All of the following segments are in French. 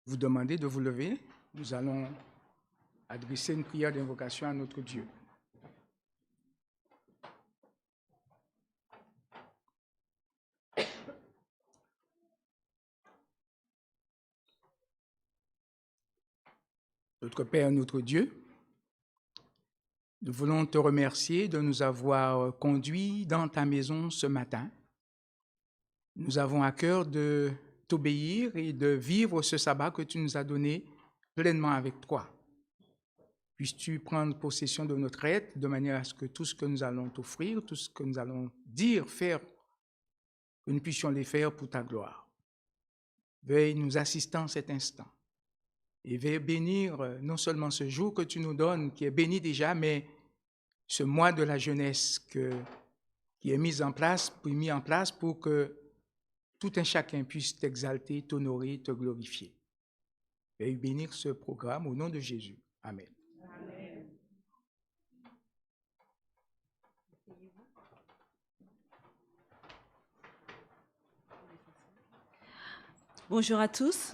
vous demander de vous lever. Nous allons adresser une prière d'invocation à notre Dieu. Notre Père, notre Dieu, nous voulons te remercier de nous avoir conduits dans ta maison ce matin. Nous avons à cœur de t'obéir et de vivre ce sabbat que tu nous as donné pleinement avec toi. Puisses-tu prendre possession de notre être de manière à ce que tout ce que nous allons t'offrir, tout ce que nous allons dire, faire, que nous puissions les faire pour ta gloire. Veuille nous assister en cet instant et veuille bénir non seulement ce jour que tu nous donnes, qui est béni déjà, mais ce mois de la jeunesse qui est mis en place pour que tout un chacun puisse t'exalter, t'honorer, te glorifier. Veuille bénir ce programme au nom de Jésus. Amen. Amen. Bonjour à tous.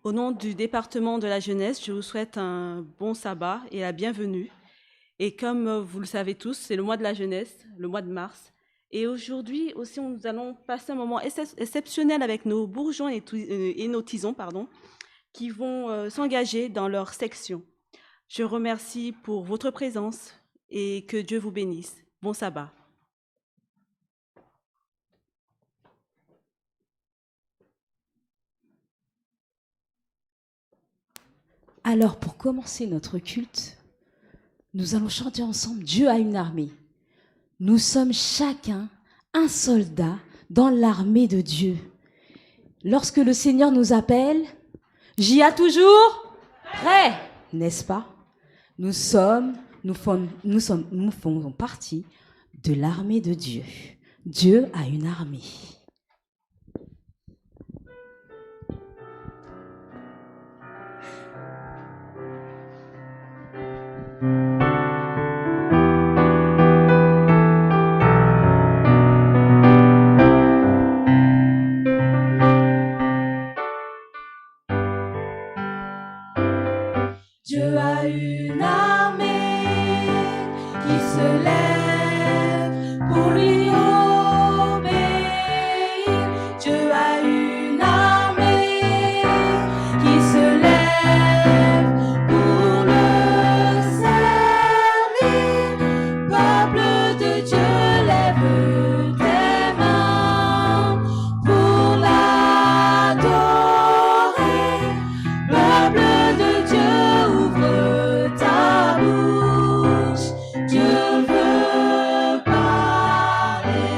Au nom du département de la jeunesse, je vous souhaite un bon sabbat et la bienvenue. Et comme vous le savez tous, c'est le mois de la jeunesse, le mois de mars. Et aujourd'hui aussi, nous allons passer un moment exceptionnel avec nos bourgeons et nos tisons, qui vont s'engager dans leur section. Je remercie pour votre présence et que Dieu vous bénisse. Bon sabbat. Alors, pour commencer notre culte, nous allons chanter ensemble « Dieu a une armée ». Nous sommes chacun un soldat dans l'armée de Dieu. Lorsque le Seigneur nous appelle, j'y ai toujours prêt, n'est-ce pas? Nous faisons partie de l'armée de Dieu. Dieu a une armée. Dieu a une armée qui se lève pour lui obéir. Dieu a une armée qui se lève pour le servir. Peuple de Dieu, lève tes mains pour l'adorer. Peuple de Dieu, ouvre ta bouche, Dieu veut parler.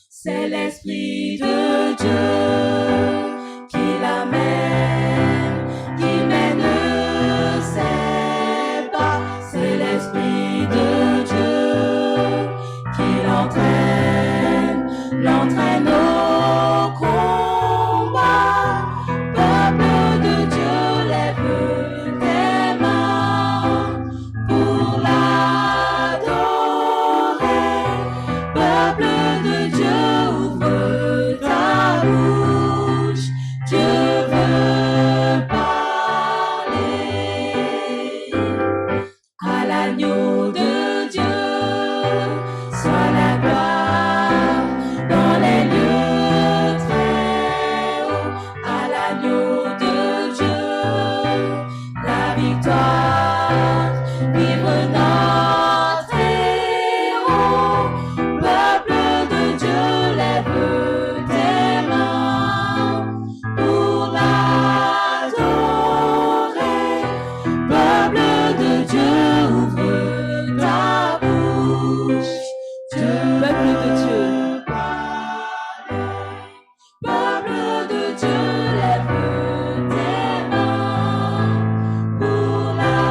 C'est l'Esprit de Dieu qui l'amène, qui mène ses pas. C'est l'Esprit de Dieu qui l'entraîne au combat. Peuple de Dieu, lève tes mains pour l'adorer. Peuple de Dieu, ouvre ta bouche, Dieu veut parler. À l'agneau de Dieu soit la gloire dans les lieux très hauts. À l'agneau de Dieu la victoire, vive notre héros. Peuple de Dieu, lève tes mains pour l'adorer. Peuple de Dieu, ouvre ta bouche, Dieu Peuple de Dieu. veut parler. Peuple de Dieu, lève tes mains pour l'adorer.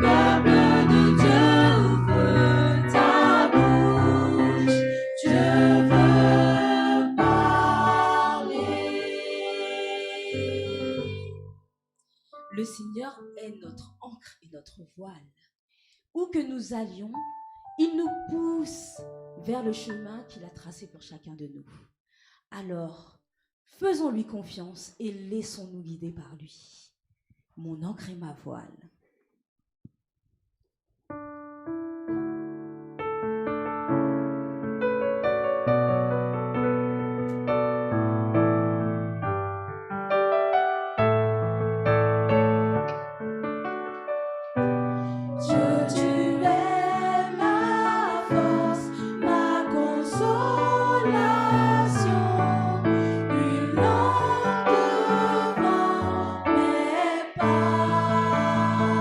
Peuple de Dieu, ouvre ta bouche, Dieu veut parler. Le Seigneur est notre ancre et notre voile. Où que nous allions, Il nous pousse vers le chemin qu'il a tracé pour chacun de nous. Alors, faisons-lui confiance et laissons-nous guider par lui. Mon encre et ma voile. Une lampe devant mes pas.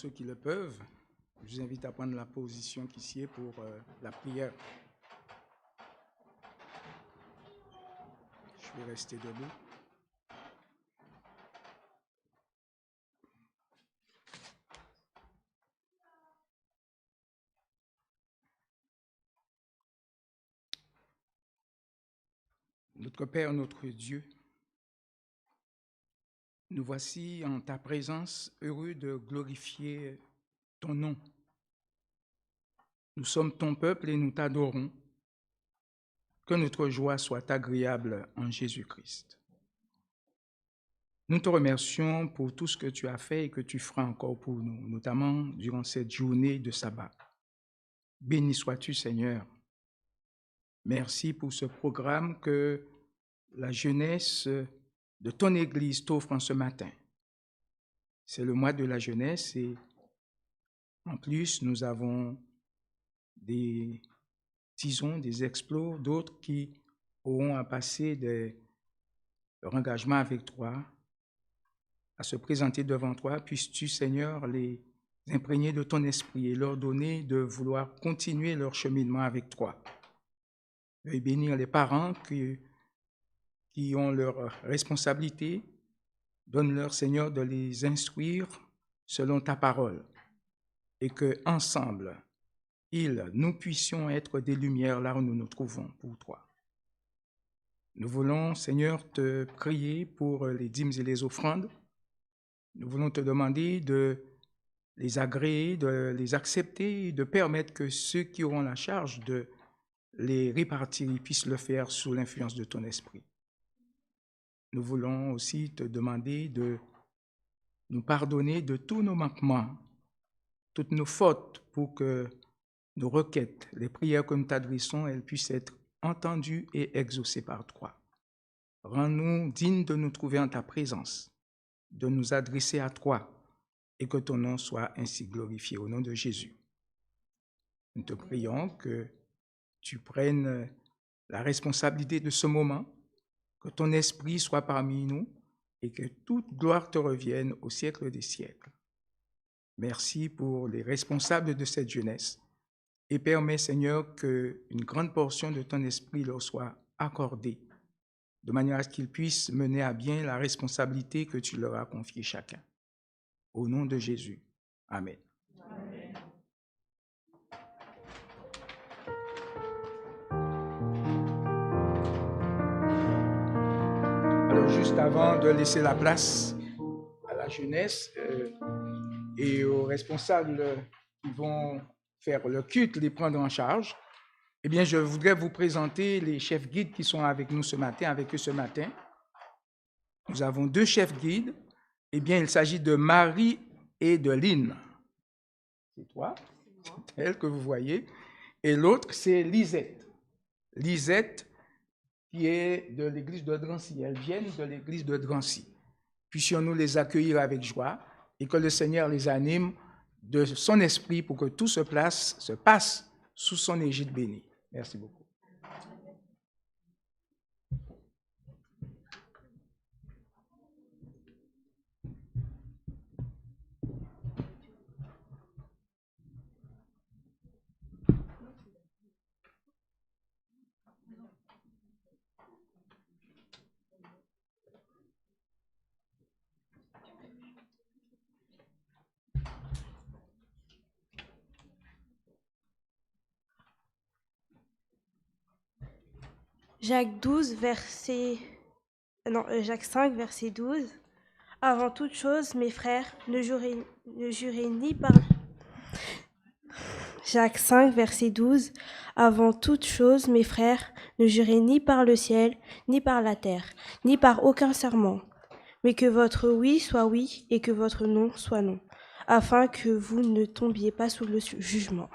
ceux qui le peuvent, je vous invite à prendre la position qui sied pour la prière. Je vais rester debout. Notre Père, notre Dieu, nous voici en ta présence, heureux de glorifier ton nom. Nous sommes ton peuple et nous t'adorons. Que notre joie soit agréable en Jésus-Christ. Nous te remercions pour tout ce que tu as fait et que tu feras encore pour nous, notamment durant cette journée de sabbat. Béni sois-tu, Seigneur. Merci pour ce programme que la jeunesse de ton Église t'offre en ce matin. C'est le mois de la jeunesse et en plus, nous avons des exploits, d'autres qui auront à passer leur engagement avec toi, à se présenter devant toi. Puisses-tu, Seigneur, les imprégner de ton esprit et leur donner de vouloir continuer leur cheminement avec toi. Veuille bénir les parents qui ont leurs responsabilités. Donne-leur, Seigneur, de les instruire selon ta parole et qu'ensemble, nous puissions être des lumières là où nous nous trouvons pour toi. Nous voulons, Seigneur, te prier pour les dîmes et les offrandes. Nous voulons te demander de les agréer, de les accepter, de permettre que ceux qui auront la charge de les répartir puissent le faire sous l'influence de ton esprit. Nous voulons aussi te demander de nous pardonner de tous nos manquements, toutes nos fautes, pour que nos requêtes, les prières que nous t'adressons, elles puissent être entendues et exaucées par toi. Rends-nous dignes de nous trouver en ta présence, de nous adresser à toi et que ton nom soit ainsi glorifié au nom de Jésus. Nous te prions que tu prennes la responsabilité de ce moment, que ton esprit soit parmi nous et que toute gloire te revienne au siècle des siècles. Merci pour les responsables de cette jeunesse et permets, Seigneur, qu'une grande portion de ton esprit leur soit accordée, de manière à ce qu'ils puissent mener à bien la responsabilité que tu leur as confiée chacun. Au nom de Jésus. Amen. Amen. Alors, juste avant de laisser la place à la jeunesse et aux responsables qui vont faire le culte, les prendre en charge, eh bien, je voudrais vous présenter les chefs guides qui sont avec nous ce matin, avec eux ce matin. Nous avons 2 chefs guides. Eh bien, il s'agit de Marie et de Lynn. C'est toi, c'est elle que vous voyez. Et l'autre, c'est Lisette. Lisette, qui est de l'église de Drancy. Elles viennent de l'église de Drancy. Puissions-nous les accueillir avec joie et que le Seigneur les anime de son esprit pour que tout se passe sous son égide bénie. Merci beaucoup. Jacques 5, verset 12. Avant toute chose, mes frères, ne jurez ni par... Jacques 5, verset 12. Avant toute chose, mes frères, ne jurez ni par le ciel, ni par la terre, ni par aucun serment, mais que votre oui soit oui et que votre non soit non, afin que vous ne tombiez pas sous le jugement.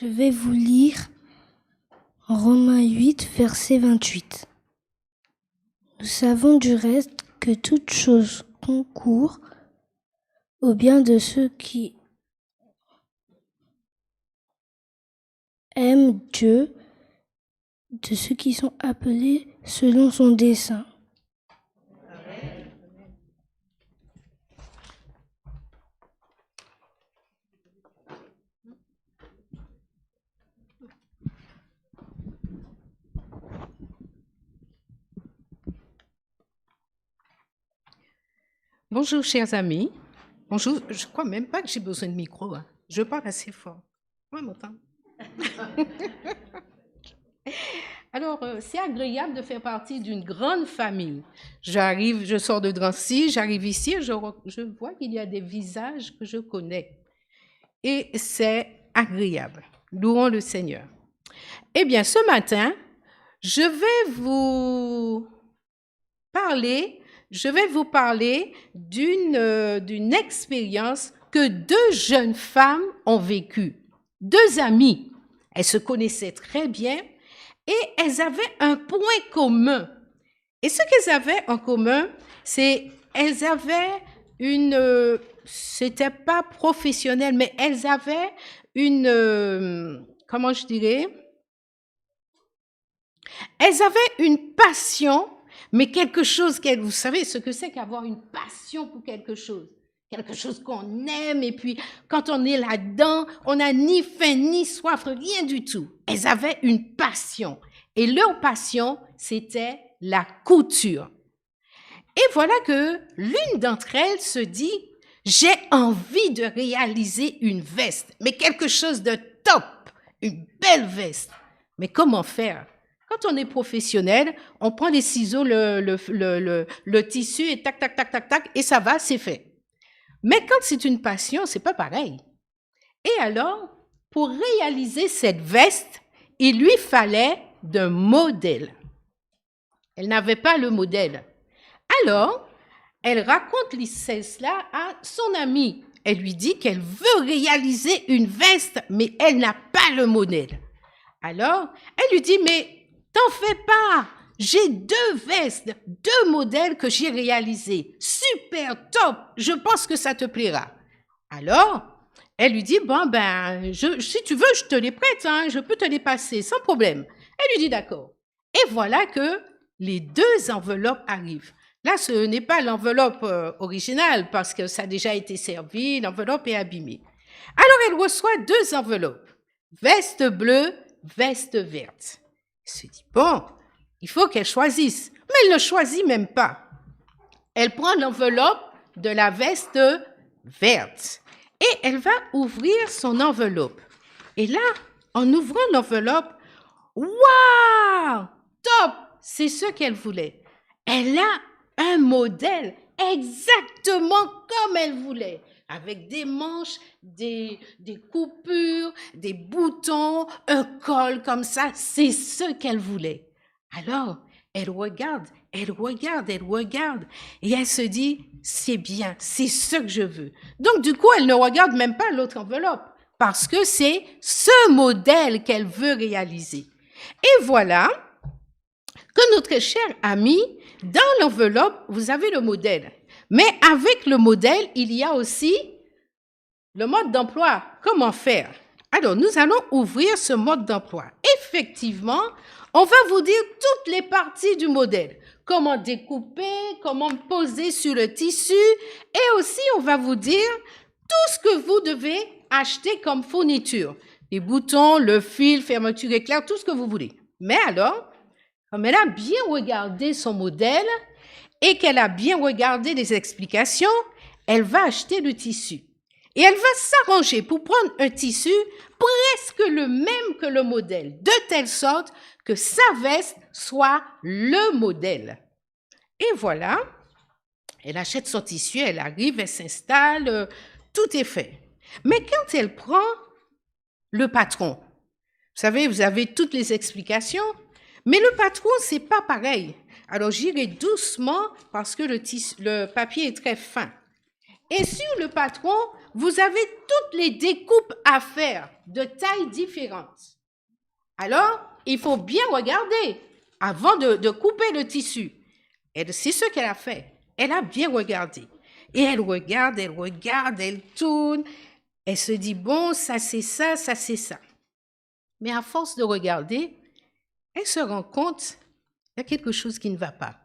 Je vais vous lire Romains 8, verset 28. Nous savons du reste que toute chose concourt au bien de ceux qui aiment Dieu, de ceux qui sont appelés selon son dessein. Bonjour, chers amis. Bonjour, je crois même pas que j'ai besoin de micro. Hein. Je parle assez fort. Ouais, m'entend. Alors, c'est agréable de faire partie d'une grande famille. Je sors de Drancy, j'arrive ici, je vois qu'il y a des visages que je connais. Et c'est agréable. Louons le Seigneur. Eh bien, ce matin, je vais vous parler d'une expérience que 2 jeunes femmes ont vécue. 2 amies. Elles se connaissaient très bien et elles avaient un point commun. Et ce qu'elles avaient en commun, c'est elles avaient c'était pas professionnel, mais elles avaient comment je dirais? Elles avaient une passion, mais quelque chose vous savez ce que c'est qu'avoir une passion pour quelque chose qu'on aime, et puis quand on est là-dedans, on n'a ni faim, ni soif, rien du tout. Elles avaient une passion, et leur passion, c'était la couture. Et voilà que l'une d'entre elles se dit, j'ai envie de réaliser une veste, mais quelque chose de top, une belle veste. Mais comment faire? Quand on est professionnel, on prend les ciseaux, le tissu, et tac, tac, tac, tac, tac, et ça va, c'est fait. Mais quand c'est une passion, c'est pas pareil. Et alors, pour réaliser cette veste, il lui fallait d'un modèle. Elle n'avait pas le modèle. Alors, elle raconte cela à son amie. Elle lui dit qu'elle veut réaliser une veste, mais elle n'a pas le modèle. Alors, elle lui dit, mais t'en fais pas, j'ai 2 vestes, 2 modèles que j'ai réalisés. Super, top, je pense que ça te plaira. Alors, elle lui dit, bon, si tu veux, je te les prête, hein, je peux te les passer sans problème. Elle lui dit, d'accord. Et voilà que les 2 enveloppes arrivent. Là, ce n'est pas l'enveloppe originale parce que ça a déjà été servi, l'enveloppe est abîmée. Alors, elle reçoit 2 enveloppes, veste bleue, veste verte. Elle se dit, bon, il faut qu'elle choisisse. Mais elle ne choisit même pas. Elle prend l'enveloppe de la veste verte et elle va ouvrir son enveloppe. Et là, en ouvrant l'enveloppe, waouh, top, c'est ce qu'elle voulait. Elle a un modèle exactement comme elle voulait, avec des manches, des coupures, des boutons, un col comme ça, c'est ce qu'elle voulait. Alors, elle regarde, et elle se dit, c'est bien, c'est ce que je veux. Donc, du coup, elle ne regarde même pas l'autre enveloppe, parce que c'est ce modèle qu'elle veut réaliser. Et voilà que notre chère amie, dans l'enveloppe, vous avez le modèle. Mais avec le modèle, il y a aussi le mode d'emploi. Comment faire? Alors, nous allons ouvrir ce mode d'emploi. Effectivement, on va vous dire toutes les parties du modèle. Comment découper, comment poser sur le tissu. Et aussi, on va vous dire tout ce que vous devez acheter comme fourniture. Les boutons, le fil, fermeture éclair, tout ce que vous voulez. Mais alors, comme elle a bien regardé son modèle et qu'elle a bien regardé les explications, elle va acheter le tissu. Et elle va s'arranger pour prendre un tissu presque le même que le modèle, de telle sorte que sa veste soit le modèle. Et voilà, elle achète son tissu, elle arrive, elle s'installe, tout est fait. Mais quand elle prend le patron, vous savez, vous avez toutes les explications, mais le patron, c'est pas pareil. Alors, j'irai doucement parce que le papier est très fin. Et sur le patron, vous avez toutes les découpes à faire de tailles différentes. Alors, il faut bien regarder avant de couper le tissu. Et c'est ce qu'elle a fait. Elle a bien regardé. Et elle regarde, elle tourne. Elle se dit, bon, ça c'est ça, ça c'est ça. Mais à force de regarder, elle se rend compte qu'il y a quelque chose qui ne va pas.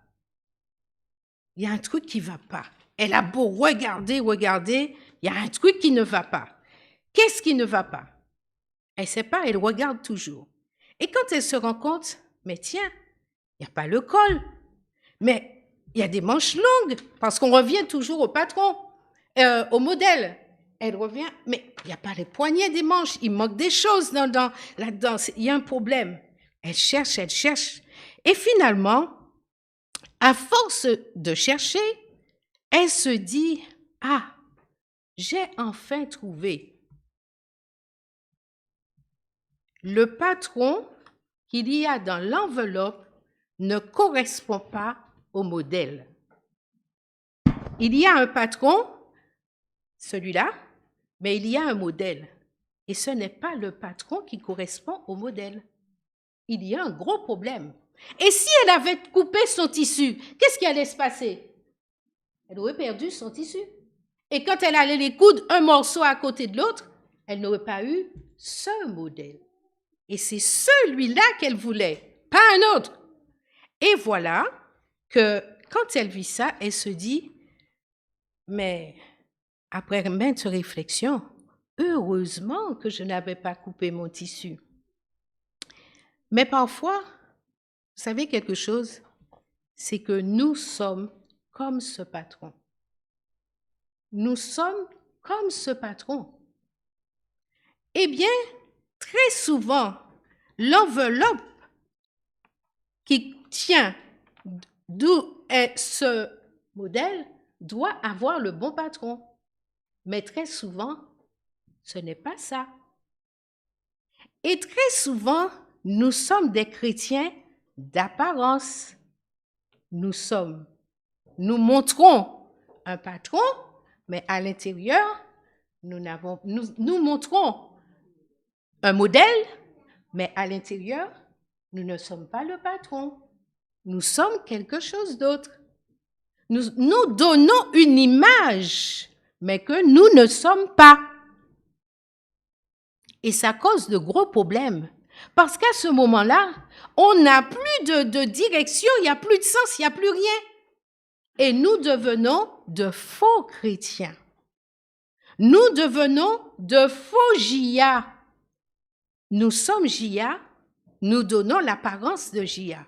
Il y a un truc qui ne va pas. Elle a beau regarder, il y a un truc qui ne va pas. Qu'est-ce qui ne va pas? Elle ne sait pas, elle regarde toujours. Et quand elle se rend compte, mais tiens, il n'y a pas le col, mais il y a des manches longues, parce qu'on revient toujours au patron, au modèle. Elle revient, mais il n'y a pas les poignets des manches, il manque des choses là-dedans, il y a un problème. Elle cherche, et finalement, à force de chercher, elle se dit, ah, j'ai enfin trouvé. Le patron qu'il y a dans l'enveloppe ne correspond pas au modèle. Il y a un patron, celui-là, mais il y a un modèle. Et ce n'est pas le patron qui correspond au modèle. Il y a un gros problème. Et si elle avait coupé son tissu, qu'est-ce qui allait se passer? Elle aurait perdu son tissu. Et quand elle allait les coudre un morceau à côté de l'autre, elle n'aurait pas eu ce modèle. Et c'est celui-là qu'elle voulait, pas un autre. Et voilà que quand elle vit ça, elle se dit, mais après maintes réflexions, heureusement que je n'avais pas coupé mon tissu. Mais parfois, vous savez quelque chose, c'est que nous sommes comme ce patron. Nous sommes comme ce patron. Eh bien, très souvent, l'enveloppe qui tient d'où est ce modèle doit avoir le bon patron. Mais très souvent, ce n'est pas ça. Et très souvent, nous sommes des chrétiens d'apparence. Nous montrons un patron, mais à l'intérieur, nous montrons un modèle, mais à l'intérieur, nous ne sommes pas le patron. Nous sommes quelque chose d'autre. Nous donnons une image, mais que nous ne sommes pas. Et ça cause de gros problèmes. Parce qu'à ce moment-là, on n'a plus de direction, il n'y a plus de sens, il n'y a plus rien. Et nous devenons de faux chrétiens. Nous devenons de faux JIA. Nous sommes JIA, nous donnons l'apparence de JIA.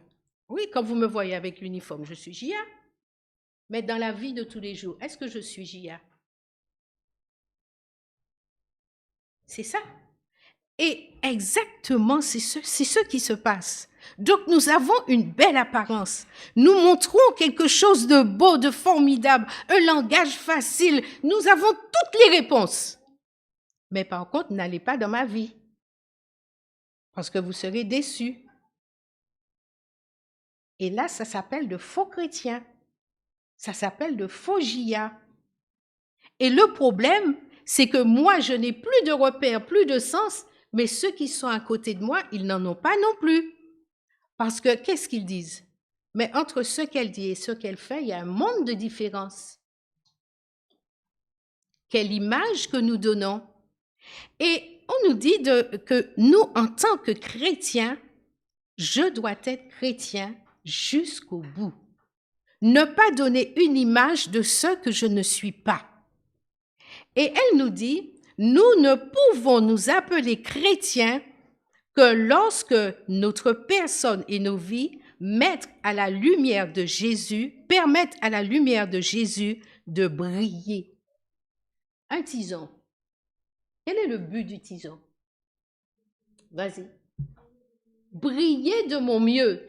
Oui, quand vous me voyez avec l'uniforme, je suis JIA. Mais dans la vie de tous les jours, est-ce que je suis JIA? C'est ça. Et exactement, c'est ce qui se passe. Donc, nous avons une belle apparence. Nous montrons quelque chose de beau, de formidable, un langage facile. Nous avons toutes les réponses. Mais par contre, n'allez pas dans ma vie. Parce que vous serez déçus. Et là, ça s'appelle de faux chrétiens. Ça s'appelle de faux JIA. Et le problème, c'est que moi, je n'ai plus de repères, plus de sens, mais ceux qui sont à côté de moi, ils n'en ont pas non plus. Parce que, qu'est-ce qu'ils disent? Mais entre ce qu'elle dit et ce qu'elle fait, il y a un monde de différence. Quelle image que nous donnons? Et on nous dit que nous, en tant que chrétiens, je dois être chrétien jusqu'au bout. Ne pas donner une image de ce que je ne suis pas. Et elle nous dit, nous ne pouvons nous appeler chrétiens que lorsque notre personne et nos vies permettent à la lumière de Jésus de briller. Un tison. Quel est le but du tison? Vas-y. Briller de mon mieux.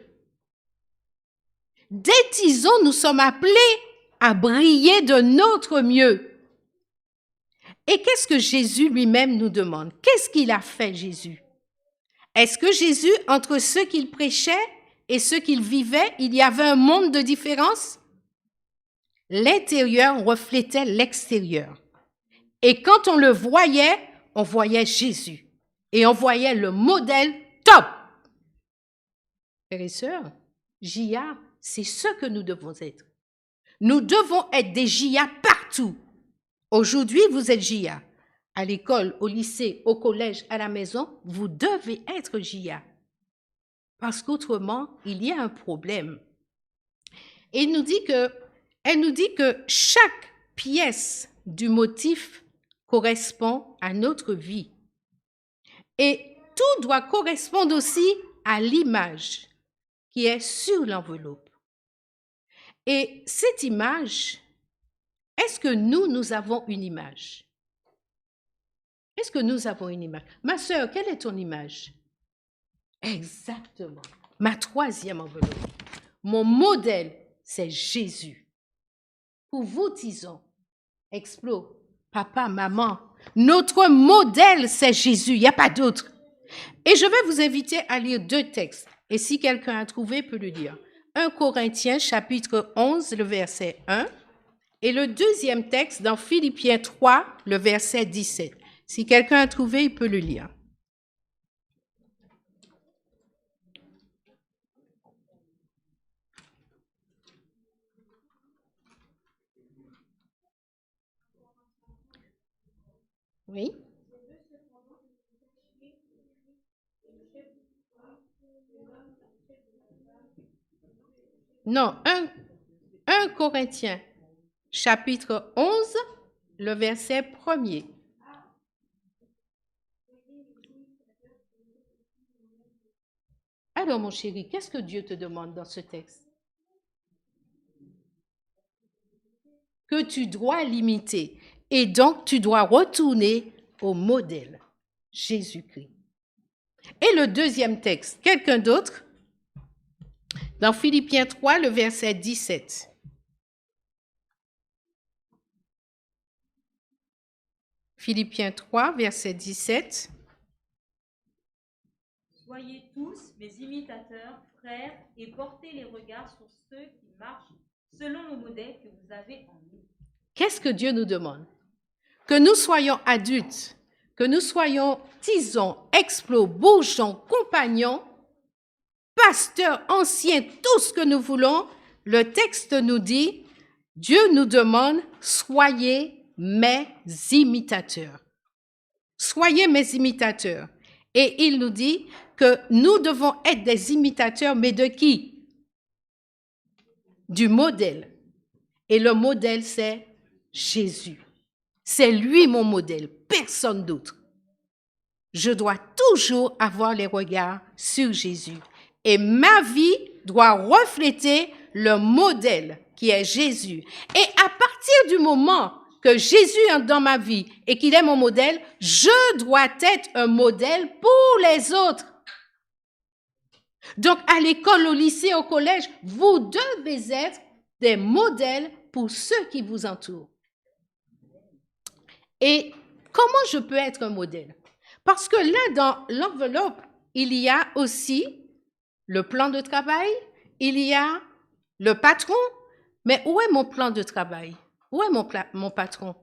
Des tisons, nous sommes appelés à briller de notre mieux. Et qu'est-ce que Jésus lui-même nous demande? Qu'est-ce qu'il a fait, Jésus? Est-ce que Jésus, entre ceux qu'il prêchait et ceux qu'il vivait, il y avait un monde de différence? L'intérieur reflétait l'extérieur. Et quand on le voyait, on voyait Jésus. Et on voyait le modèle top. Frères et sœurs, JA, c'est ce que nous devons être. Nous devons être des JA partout. Aujourd'hui, vous êtes JA. À l'école, au lycée, au collège, à la maison, vous devez être JA. Parce qu'autrement, il y a un problème. Et elle nous dit que chaque pièce du motif correspond à notre vie. Et tout doit correspondre aussi à l'image qui est sur l'enveloppe. Et cette image, est-ce que nous avons une image? Est-ce que nous avons une image? Ma sœur, quelle est ton image? Exactement. Ma troisième enveloppe. Mon modèle, c'est Jésus. Pour vous, Tison, Explo, papa, maman, notre modèle, c'est Jésus. Il n'y a pas d'autre. Et je vais vous inviter à lire 2 textes. Et si quelqu'un a trouvé, peut le lire. 1 Corinthiens, chapitre 11, le verset 1. Et le deuxième texte dans Philippiens 3, le verset 17. Si quelqu'un a trouvé, il peut le lire. Oui. Non, 1 Corinthiens, chapitre 11, le verset 1er. Alors, mon chéri, qu'est-ce que Dieu te demande dans ce texte? Que tu dois l'imiter. Et donc, tu dois retourner au modèle, Jésus-Christ. Et le deuxième texte, quelqu'un d'autre? Dans Philippiens 3, le verset 17. Philippiens 3, verset 17. Soyez tous mes imitateurs, frères, et portez les regards sur ceux qui marchent selon le modèle que vous avez en nous. Qu'est-ce que Dieu nous demande? Que nous soyons adultes, que nous soyons tisons, explos, bourgeons, compagnons, pasteurs, anciens, tout ce que nous voulons. Le texte nous dit, Dieu nous demande, soyez mes imitateurs. Soyez mes imitateurs. Et il nous dit que nous devons être des imitateurs, mais de qui? Du modèle. Et le modèle, c'est Jésus. C'est lui mon modèle, personne d'autre. Je dois toujours avoir les regards sur Jésus. Et ma vie doit refléter le modèle qui est Jésus. Et à partir du moment que Jésus est dans ma vie et qu'il est mon modèle, je dois être un modèle pour les autres. Donc, à l'école, au lycée, au collège, vous devez être des modèles pour ceux qui vous entourent. Et comment je peux être un modèle? Parce que là, dans l'enveloppe, il y a aussi le plan de travail, il y a le patron. Mais où est mon plan de travail? Où est mon patron?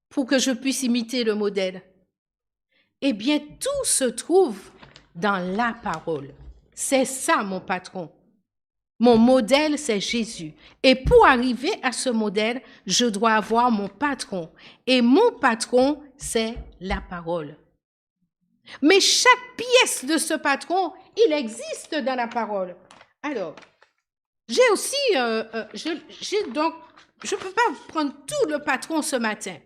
Pour que je puisse imiter le modèle. Eh bien, tout se trouve dans la parole. C'est ça, mon patron. Mon modèle, c'est Jésus. Et pour arriver à ce modèle, je dois avoir mon patron. Et mon patron, c'est la parole. Mais chaque pièce de ce patron, il existe dans la parole. Alors, j'ai aussi, donc, je ne peux pas prendre tout le patron ce matin.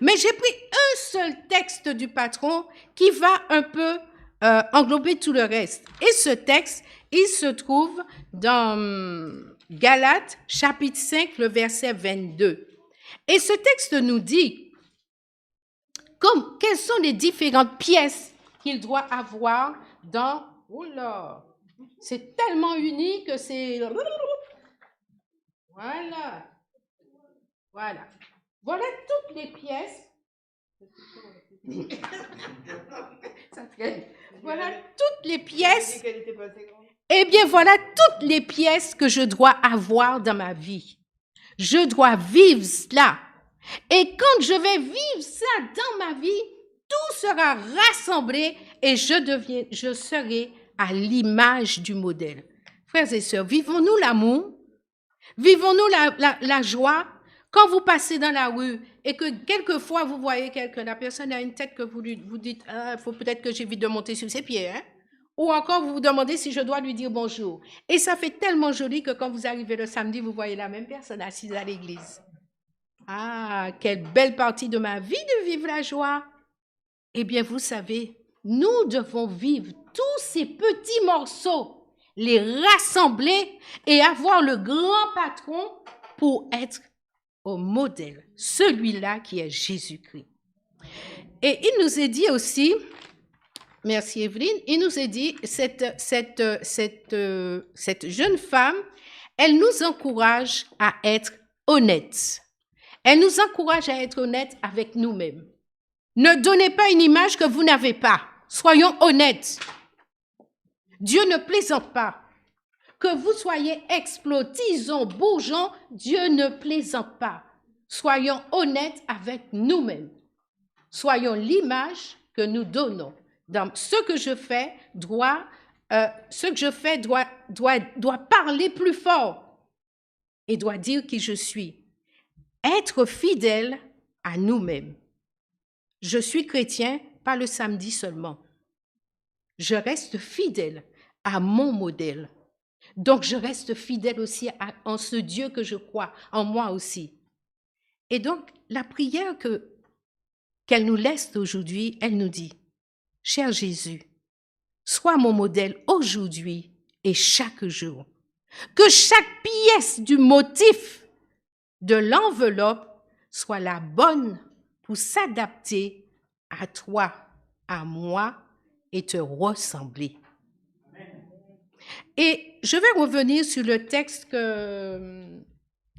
Mais j'ai pris un seul texte du patron qui va un peu englober tout le reste. Et ce texte, il se trouve dans Galates, chapitre 5, le verset 22. Et ce texte nous dit quelles sont les différentes pièces qu'il doit avoir dans... Oula, c'est tellement uni que c'est... Voilà. Voilà. Voilà toutes les pièces. Voilà toutes les pièces. Eh bien, voilà toutes les pièces que je dois avoir dans ma vie. Je dois vivre cela. Et quand je vais vivre ça dans ma vie, tout sera rassemblé et je serai à l'image du modèle. Frères et sœurs, vivons-nous l'amour? Vivons-nous la joie? Quand vous passez dans la rue et que quelquefois vous voyez la personne a une tête que vous dites, il faut peut-être que j'évite de monter sur ses pieds, hein? Ou encore vous vous demandez si je dois lui dire bonjour. Et ça fait tellement joli que quand vous arrivez le samedi, vous voyez la même personne assise à l'église. Ah, quelle belle partie de ma vie de vivre la joie. Eh bien, vous savez, nous devons vivre tous ces petits morceaux, les rassembler et avoir le grand patron pour être au modèle, celui-là qui est Jésus-Christ. Et il nous est dit aussi, merci Evelyne, il nous est dit, cette jeune femme, elle nous encourage à être honnêtes. Elle nous encourage à être honnêtes avec nous-mêmes. Ne donnez pas une image que vous n'avez pas. Soyons honnêtes. Dieu ne plaisante pas. Que vous soyez explots, tisons, bourgeons, Dieu ne plaisante pas. Soyons honnêtes avec nous-mêmes. Soyons l'image que nous donnons. Donc, ce que je fais doit parler plus fort et doit dire qui je suis. Être fidèle à nous-mêmes. Je suis chrétien, pas le samedi seulement. Je reste fidèle à mon modèle. Donc, je reste fidèle aussi en ce Dieu que je crois, en moi aussi. Et donc, la prière qu'elle nous laisse aujourd'hui, elle nous dit, « Cher Jésus, sois mon modèle aujourd'hui et chaque jour. Que chaque pièce du motif de l'enveloppe soit la bonne pour s'adapter à toi, à moi et te ressembler. » Et je vais revenir sur le texte que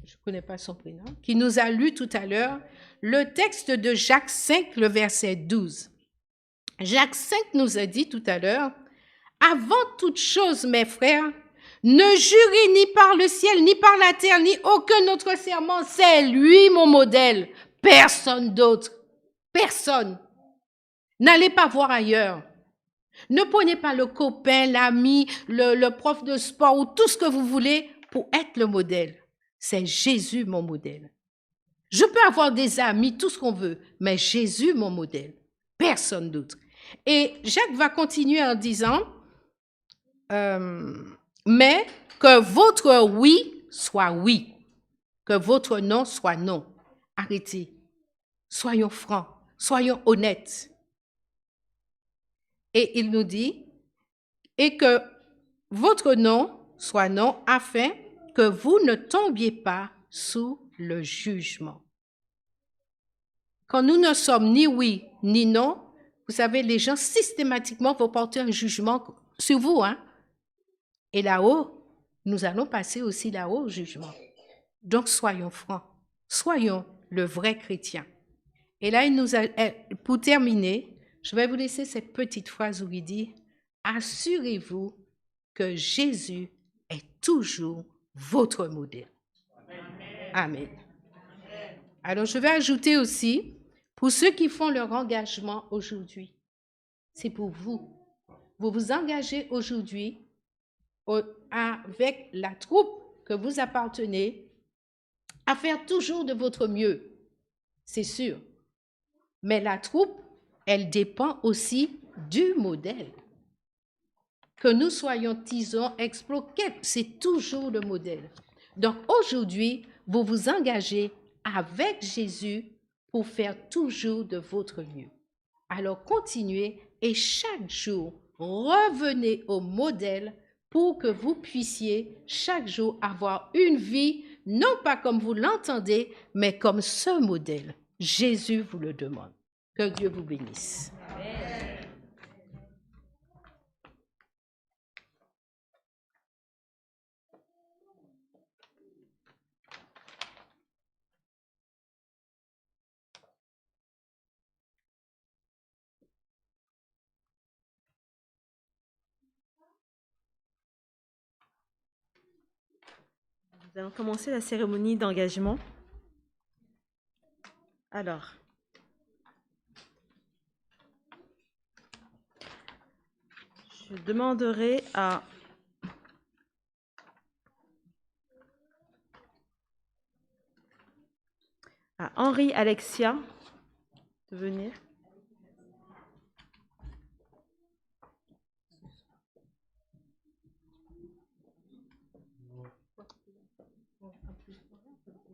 je ne connais pas son prénom, qui nous a lu tout à l'heure, le texte de Jacques 5, le verset 12. Jacques 5 nous a dit tout à l'heure, « Avant toute chose, mes frères, ne jurez ni par le ciel, ni par la terre, ni aucun autre serment. C'est lui mon modèle. Personne d'autre. Personne. N'allez pas voir ailleurs. Ne prenez pas le copain, l'ami, le prof de sport ou tout ce que vous voulez pour être le modèle. C'est Jésus mon modèle. Je peux avoir des amis, tout ce qu'on veut, mais Jésus mon modèle. Personne d'autre. » Et Jacques va continuer en disant, mais que votre oui soit oui, que votre non soit non. Arrêtez. Soyons francs, soyons honnêtes. Et il nous dit, et que votre non soit non, afin que vous ne tombiez pas sous le jugement. Quand nous ne sommes ni oui ni non, vous savez, les gens systématiquement vont porter un jugement sur vous, hein? Et là-haut, nous allons passer aussi là-haut au jugement. Donc, soyons francs, soyons le vrai chrétien. Et là, pour terminer, je vais vous laisser cette petite phrase où il dit, « Assurez-vous que Jésus est toujours votre modèle. » Amen. Alors, je vais ajouter aussi, pour ceux qui font leur engagement aujourd'hui, c'est pour vous. Vous vous engagez aujourd'hui avec la troupe que vous appartenez à faire toujours de votre mieux, c'est sûr. Mais la troupe, elle dépend aussi du modèle. Que nous soyons tisons, explos, c'est toujours le modèle. Donc aujourd'hui, vous vous engagez avec Jésus pour faire toujours de votre mieux. Alors continuez et chaque jour, revenez au modèle pour que vous puissiez chaque jour avoir une vie, non pas comme vous l'entendez, mais comme ce modèle. Jésus vous le demande. Que Dieu vous bénisse. Amen. Nous allons commencer la cérémonie d'engagement. Alors, je demanderai à Henri Alexia de venir.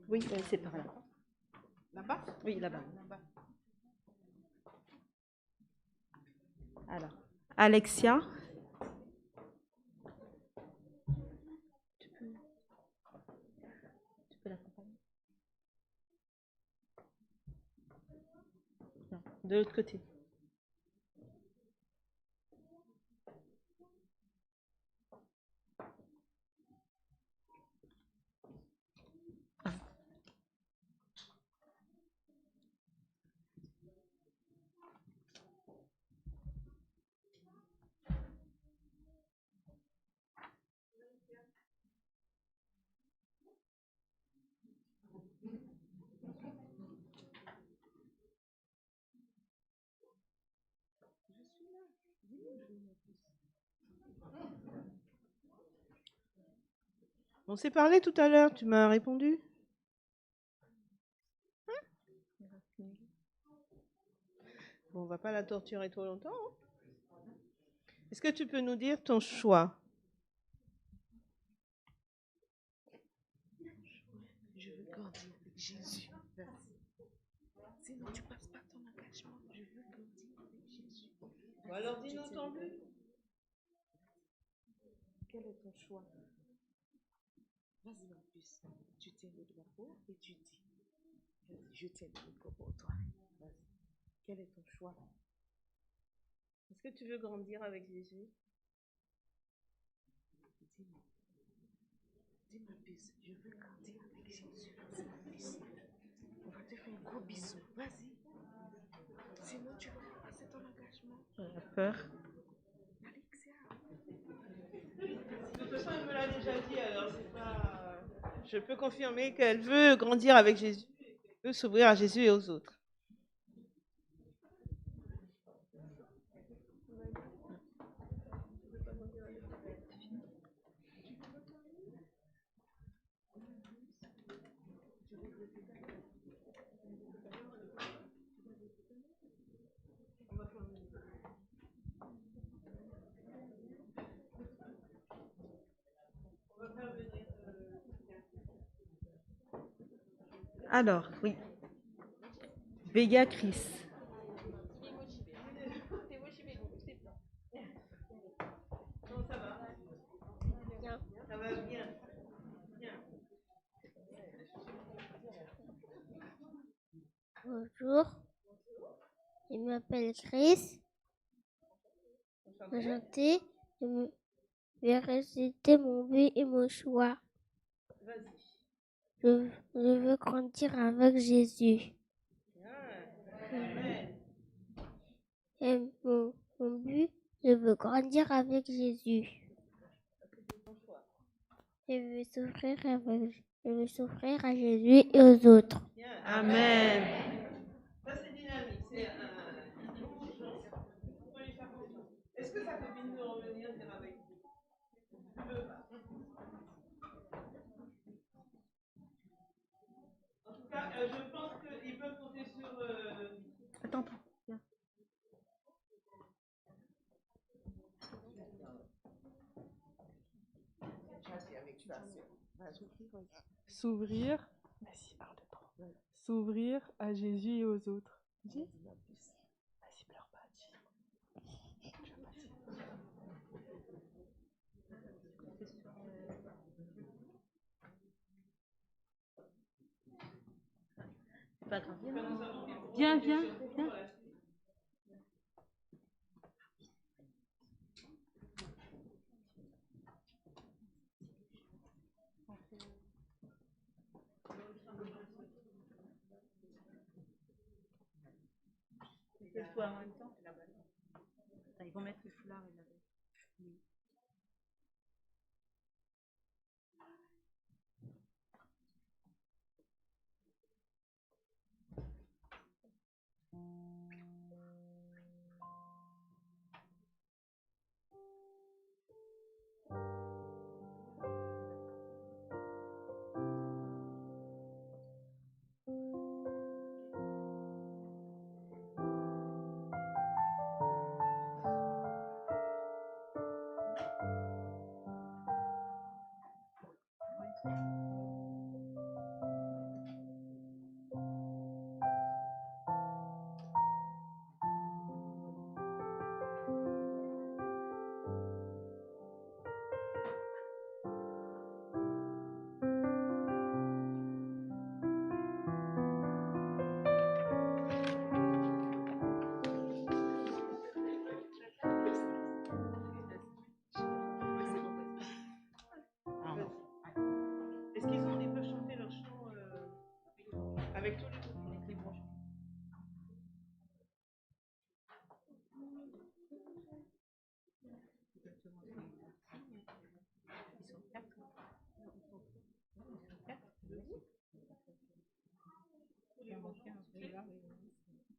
Oui, c'est par là. Là-bas? Oui, là-bas. Alors, Alexia. Tu peux l'accompagner? Non, de l'autre côté. On s'est parlé tout à l'heure, tu m'as répondu? Bon, on va pas la torturer trop longtemps, hein. Est-ce que tu peux nous dire ton choix? Je veux grandir avec Jésus. Sinon, tu passes pas ton engagement. Je veux grandir avec Jésus. Bon, alors dis-nous ton but. Quel est ton choix? Vas-y, mon fils. Tu tiens le drapeau et tu dis, vas-y, je tiens le micro pour toi. Vas-y. Quel est ton choix? Est-ce que tu veux grandir avec Jésus? Dis-moi. Dis ma fils, je veux grandir avec Jésus. Vas-y, ma fils. On va te faire un gros bisou. Vas-y. Sinon, tu vas passer ton engagement. J'ai peur. Alexia. De toute façon, elle me l'a déjà dit, alors c'est pas... Je peux confirmer qu'elle veut grandir avec Jésus, elle veut s'ouvrir à Jésus et aux autres. Alors, oui. Vega Chris. Ça va bien. Bonjour, je m'appelle Chris. Enchanté, je vais réciter mon but et mon choix. Je veux grandir avec Jésus. Et mon but, je veux grandir avec Jésus. Je veux s'offrir à Jésus et aux autres. Amen. Ça, c'est dynamique. Est-ce que sa copine veut revenir dire avec vous? Tu veux pas. En tout cas, je pense qu'ils peuvent compter sur... Attends. Viens. S'ouvrir, s'ouvrir à Jésus et aux autres. Dis. Vas-y, pleure pas, dis. C'est pas grave. Viens, viens, viens. Toi en même temps. Attends, ils vont mettre le foulard et la veste. Oui.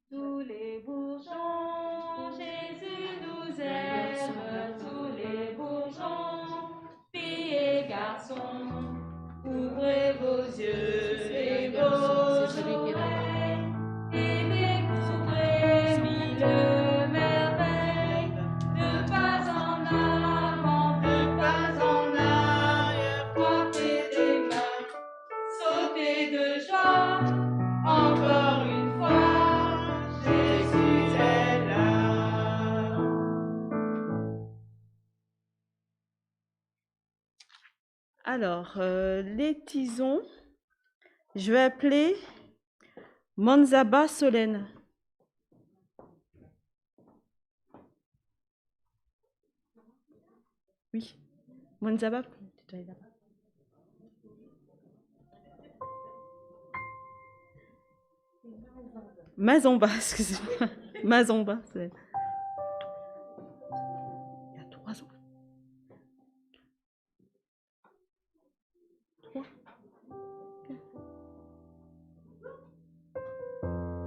Tous les bourgeons, Jésus nous aime, tous les bourgeons, filles et garçons, ouvrez vos yeux et vos oreilles, et découvrez mille merveilles, de pas en avant, de pas en arrière, frappez des mains, sautez de joie, encore une fois, Jésus est là. Alors, les tisons, je vais appeler Manzaba Solène. Oui, Manzaba, tu dois aller là-bas. Mazamba, excusez-moi. Mazamba, c'est... Il y a 3 ans. 3. Il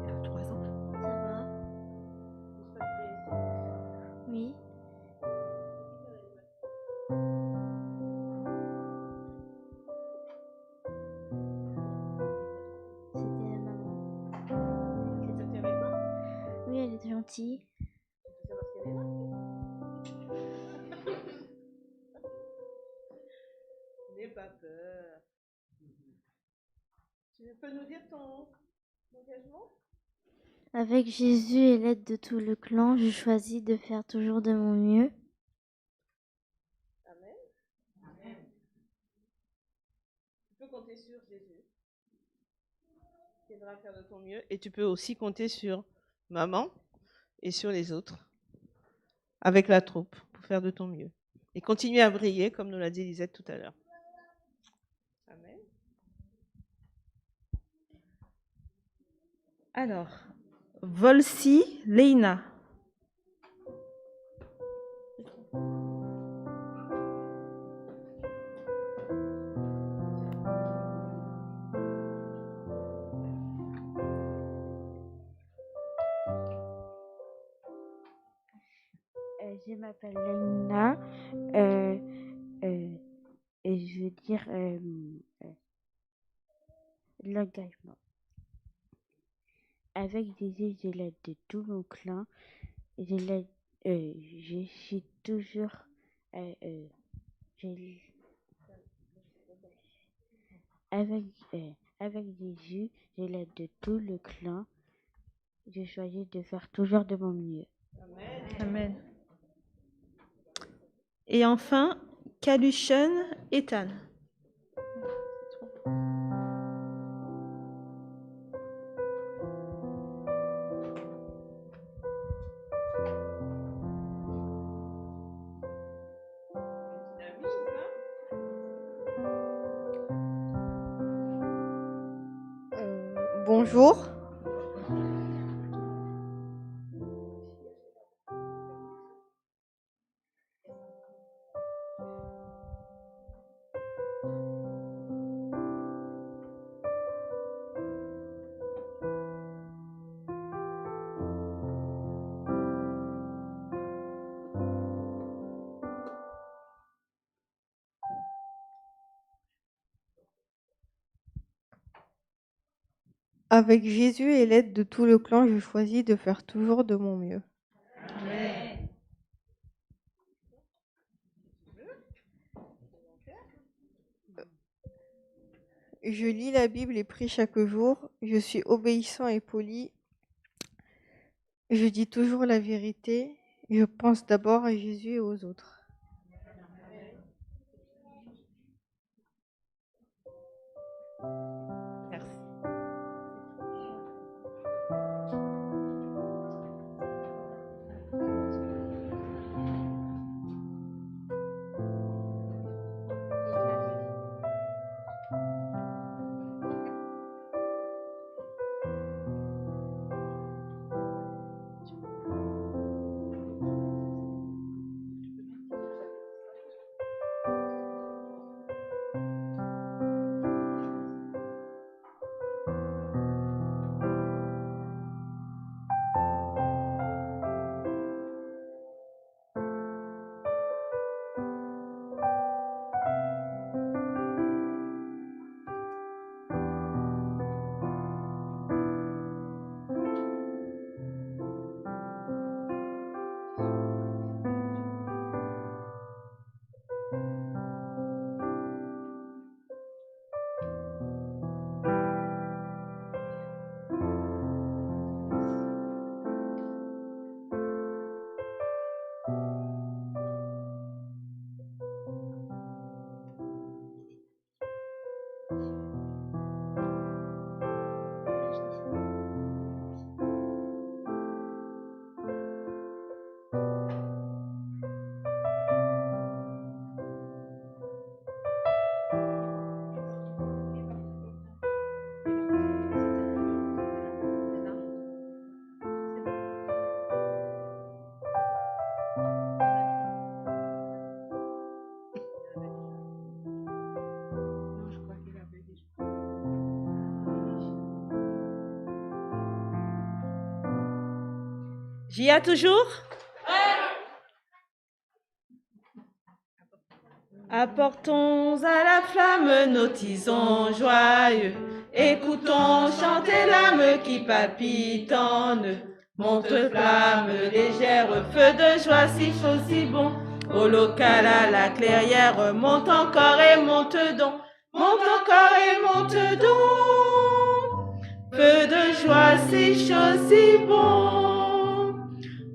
y a 3 ans. Ça va? Oui. C'était maman. Oui, elle est gentille. N'aie pas peur. Tu peux nous dire ton engagement? Avec Jésus et l'aide de tout le clan, je choisis de faire toujours de mon mieux. Amen. Amen. Tu peux compter sur Jésus, qui aidera à faire de ton mieux. Et tu peux aussi compter sur maman et sur les autres, avec la troupe, pour faire de ton mieux. Et continuer à briller, comme nous l'a dit Lisette tout à l'heure. Amen. Alors, Volsi Leina. Je m'appelle Leïna et je veux dire l'engagement. Avec Jésus, j'ai l'aide de tout mon clan. Je suis toujours. Avec Jésus, j'ai l'aide de tout le clan. Je choisis de faire toujours de mon mieux. Amen. Et enfin, Kalushan Ethan. Bonjour. Avec Jésus et l'aide de tout le clan, je choisis de faire toujours de mon mieux. Amen. Je lis la Bible et prie chaque jour. Je suis obéissant et poli. Je dis toujours la vérité. Je pense d'abord à Jésus et aux autres. Merci. J'y ai toujours? Apportons à la flamme nos tisons joyeux. Écoutons chanter l'âme qui palpite en eux. Monte flamme légère, feu de joie si chaud, si bon. Au local à la clairière, monte encore et monte donc. Monte encore et monte donc. Feu de joie si chaud, si bon.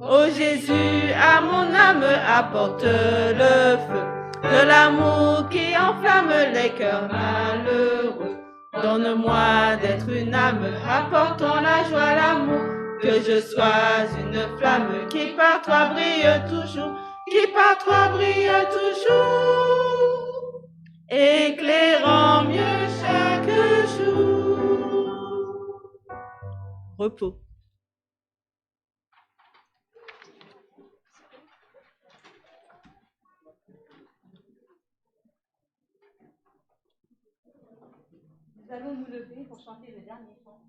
Ô Jésus, à mon âme apporte le feu de l'amour qui enflamme les cœurs malheureux. Donne-moi d'être une âme, apportant la joie, l'amour, que je sois une flamme qui par toi brille toujours, qui par toi brille toujours, éclairant mieux chaque jour. Repos. Nous allons nous lever pour chanter le dernier chant.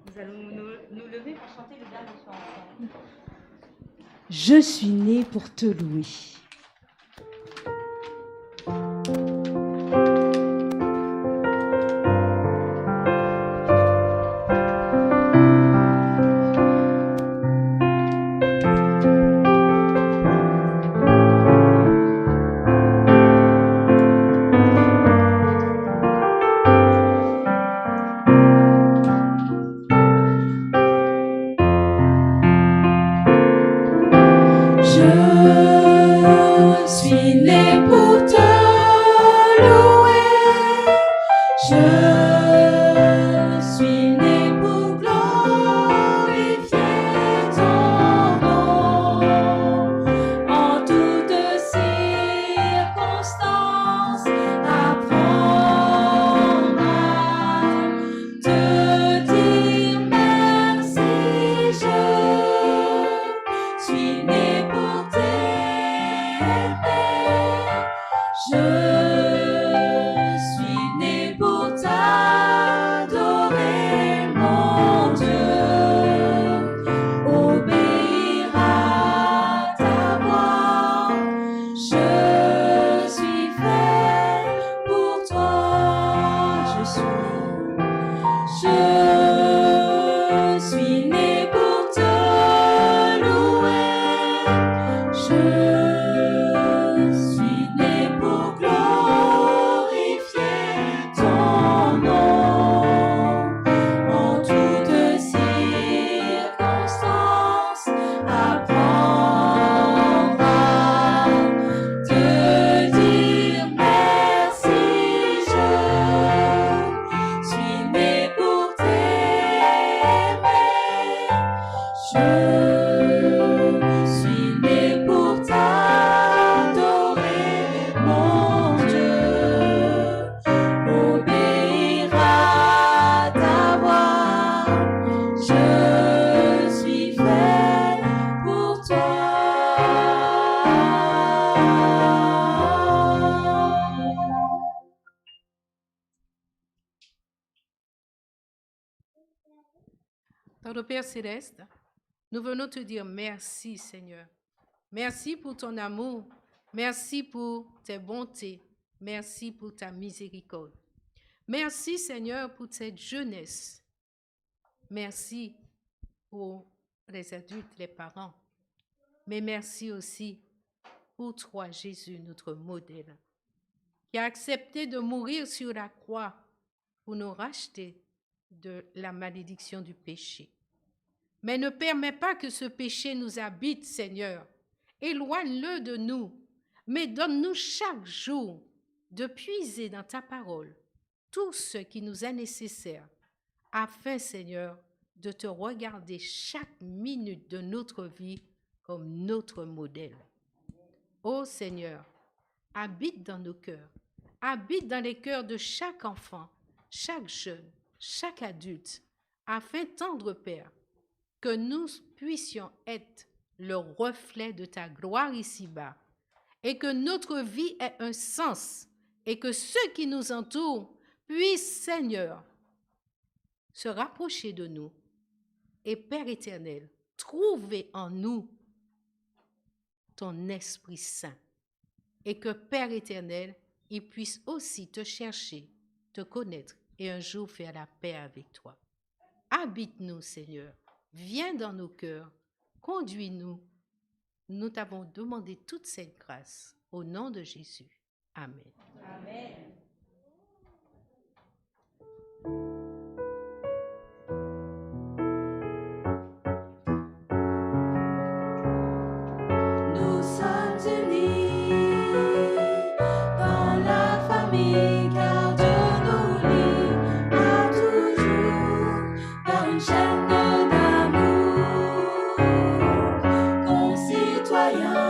Nous allons nous lever pour chanter le dernier chant ensemble. Je suis né pour te louer. Notre Père céleste, nous venons te dire merci, Seigneur. Merci pour ton amour. Merci pour tes bontés. Merci pour ta miséricorde. Merci, Seigneur, pour cette jeunesse. Merci pour les adultes, les parents. Mais merci aussi pour toi, Jésus, notre modèle, qui a accepté de mourir sur la croix pour nous racheter de la malédiction du péché. Mais ne permets pas que ce péché nous habite, Seigneur. Éloigne-le de nous, mais donne-nous chaque jour de puiser dans ta parole tout ce qui nous est nécessaire, afin, Seigneur, de te regarder chaque minute de notre vie comme notre modèle. Ô Seigneur, habite dans nos cœurs, habite dans les cœurs de chaque enfant, chaque jeune, chaque adulte, afin, tendre Père, que nous puissions être le reflet de ta gloire ici-bas et que notre vie ait un sens et que ceux qui nous entourent puissent, Seigneur, se rapprocher de nous Et Père éternel, trouvez en nous ton Esprit Saint. Et que Père éternel, il puisse aussi te chercher, te connaître et un jour faire la paix avec toi. Habite-nous, Seigneur. Viens dans nos cœurs. Conduis-nous. Nous t'avons demandé toute cette grâce. Au nom de Jésus. Amen. Amen. Nous sommes unis dans la famille, car Dieu nous lie à toujours par une chaîne d'amour. Concitoyens,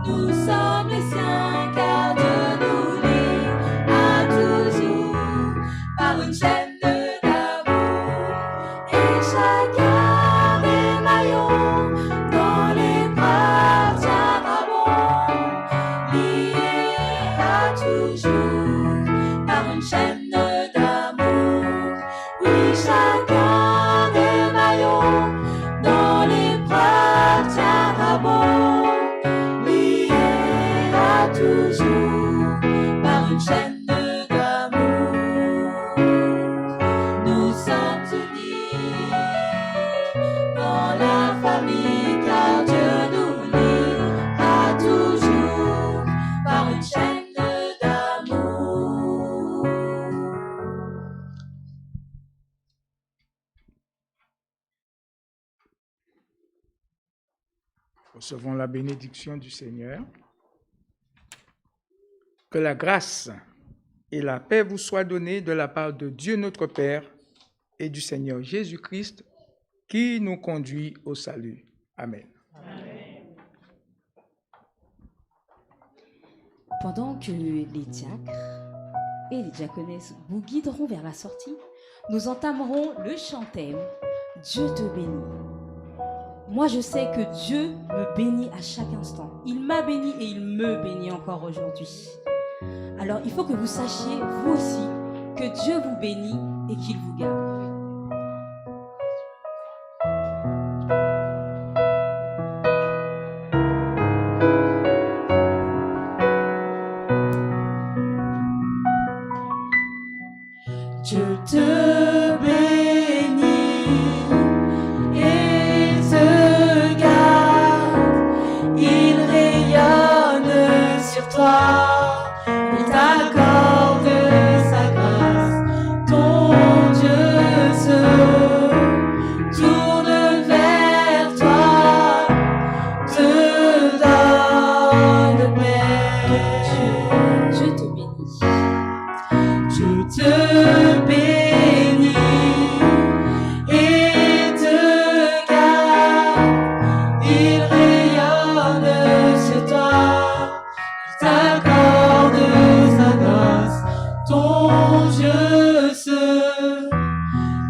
nous sommes les siens, car Dieu nous lie à toujours par une chaîne d'amour. Et chacun des maillons dans les bras tiendra bon, lié à toujours par une chaîne d'amour. Oui, chacun des maillons dans les bras tiendra bon, lié à toujours par une chaîne d'amour. Nous sommes unis dans la famille, car Dieu nous lie à toujours par une chaîne d'amour. Recevons la bénédiction du Seigneur. Que la grâce et la paix vous soient données de la part de Dieu notre Père et du Seigneur Jésus-Christ qui nous conduit au salut. Amen. Pendant que les diacres et les diaconesses vous guideront vers la sortie, nous entamerons le chantème « Dieu te bénit ». Moi, je sais que Dieu me bénit à chaque instant. Il m'a béni et il me bénit encore aujourd'hui. Alors, il faut que vous sachiez, vous aussi, que Dieu vous bénit et qu'il vous garde. Dieu te bénit et te garde, il rayonne sur toi, il t'accorde sa grâce, ton Dieu se tourne vers toi, te donne paix. Dieu te bénit. Dieu te bénit et te garde, il rayonne sur toi, il t'accorde sa grâce, ton Dieu se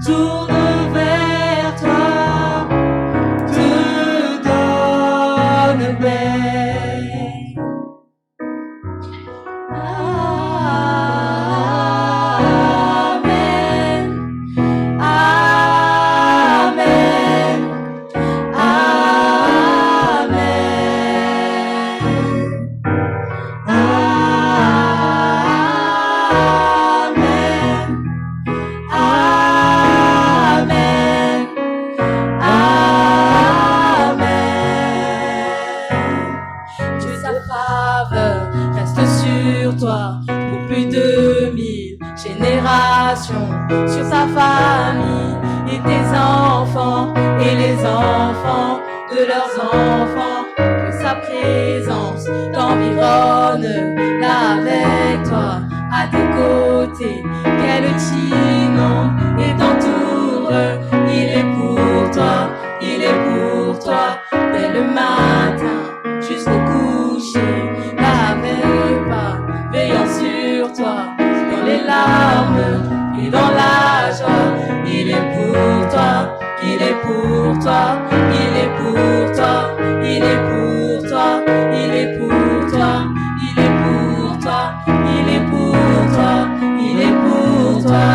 tourne vers toi, te donne paix. Amen, amen, amen, amen, amen, amen. Dieu sa faveur reste sur toi pour plus de 1000 générations, sur ta famille et tes enfants et les enfants de leurs enfants. Que sa présence t'environne là avec toi, à tes côtés, qu'elle t'inonde et t'entoure. Il est pour toi, il est pour toi, dès le matin jusqu'au coucher, avec pas, veillant sur toi, dans les larmes et dans la joie. Il est pour toi, il est pour toi, il est pour toi, il est pour toi, il est pour toi, il est pour toi, il est pour toi, il est pour toi.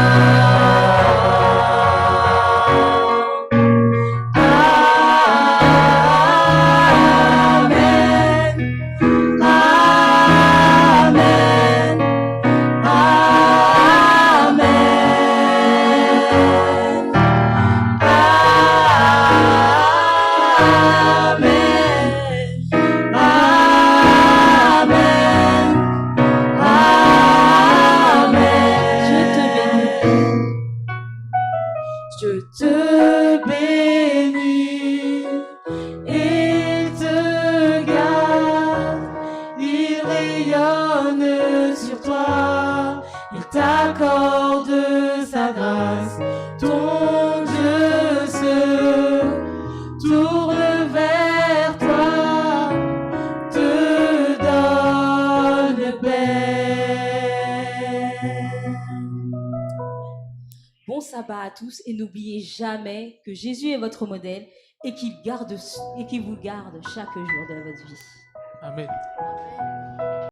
Je te bénis et te garde. Il rayonne sur toi, il t'accorde sa grâce. Ton Dieu se tourne vers toi, te donne paix. Bon sabbat à tous et n'oubliez jamais que Jésus est votre modèle et qu'il vous garde chaque jour de votre vie. Amen.